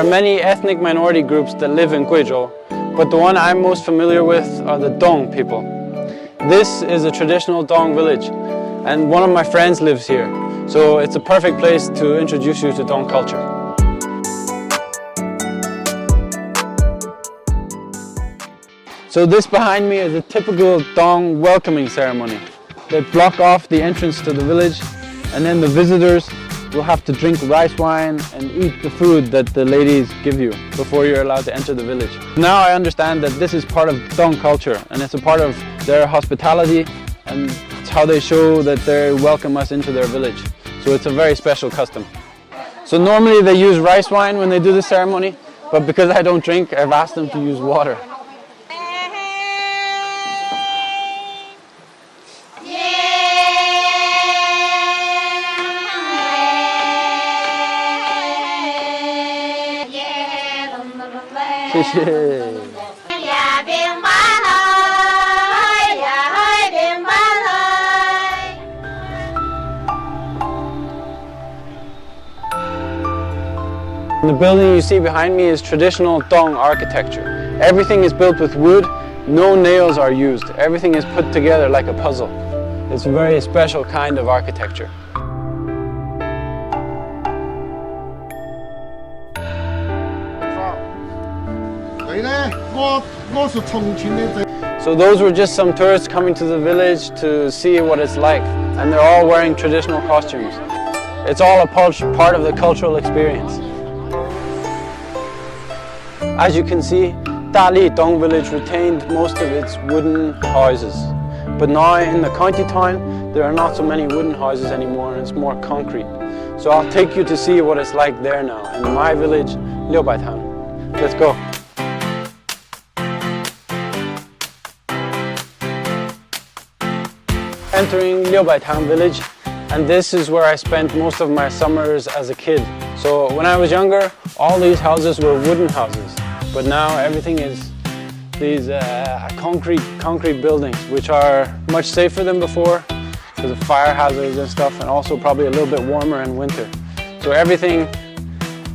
are many ethnic minority groups that live in Guizhou, but the one I'm most familiar with are the Dong people. This is a traditional Dong village, and one of my friends lives here, so it's a perfect place to introduce you to Dong culture. So this behind me is a typical Dong welcoming ceremony. They block off the entrance to the village, and then the visitors will have to drink rice wine and eat the food that the ladies give you before you're allowed to enter the village. Now I understand that this is part of Dong culture, and it's a part of their hospitality, and it's how they show that they welcome us into their village. So it's a very special custom. So normally they use rice wine when they do the ceremony, but because I don't drink, I've asked them to use water. The building you see behind me is traditional Dong architecture. Everything is built with wood, no nails are used. Everything is put together like a puzzle. It's a very special kind of architecture. So those were just some tourists coming to the village to see what it's like, and they're all wearing traditional costumes. It's all a part of the cultural experience. As you can see, Dali Dong village retained most of its wooden houses. But now in the county town, there are not so many wooden houses anymore, and it's more concrete. So I'll take you to see what it's like there now, in my village, Liubaitang. Let's go. Entering Liubaitang village, and this is where I spent most of my summers as a kid. So when I was younger, all these houses were wooden houses, but now everything is these concrete buildings, which are much safer than before because of fire hazards and stuff, and also probably a little bit warmer in winter. So everything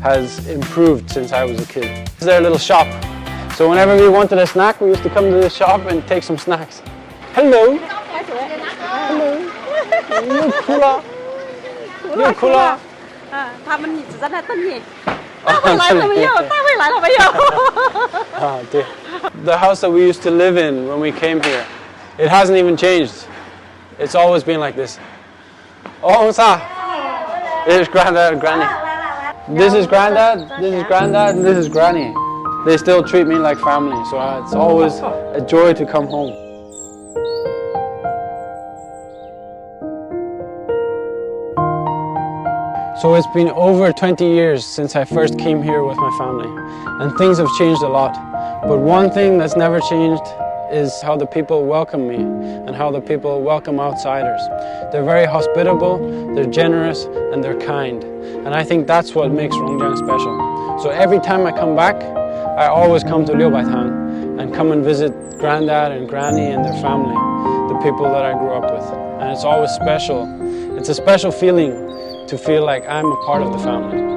has improved since I was a kid. This is their little shop. So whenever we wanted a snack, we used to come to this shop and take some snacks. Hello! Hello! 又哭了，又哭了。他们一直在那等你。大卫来了没有？大卫来了没有？对。The house that we used to live in when we came here, it hasn't even changed. It's always been like this. Oh, sa. This is Granddad and Granny. This is Granddad, this is Granddad, and this is Granny. They still treat me like family, so it's always a joy to come home. So it's been over 20 years since I first came here with my family, and things have changed a lot. But one thing that's never changed is how the people welcome me and how the people welcome outsiders. They're very hospitable, they're generous, and they're kind. And I think that's what makes Rongjiang special. So every time I come back, I always come to Liubaitang and come and visit Granddad and Granny and their family, the people that I grew up with. And it's always special. It's a special feeling to feel like I'm a part of the family.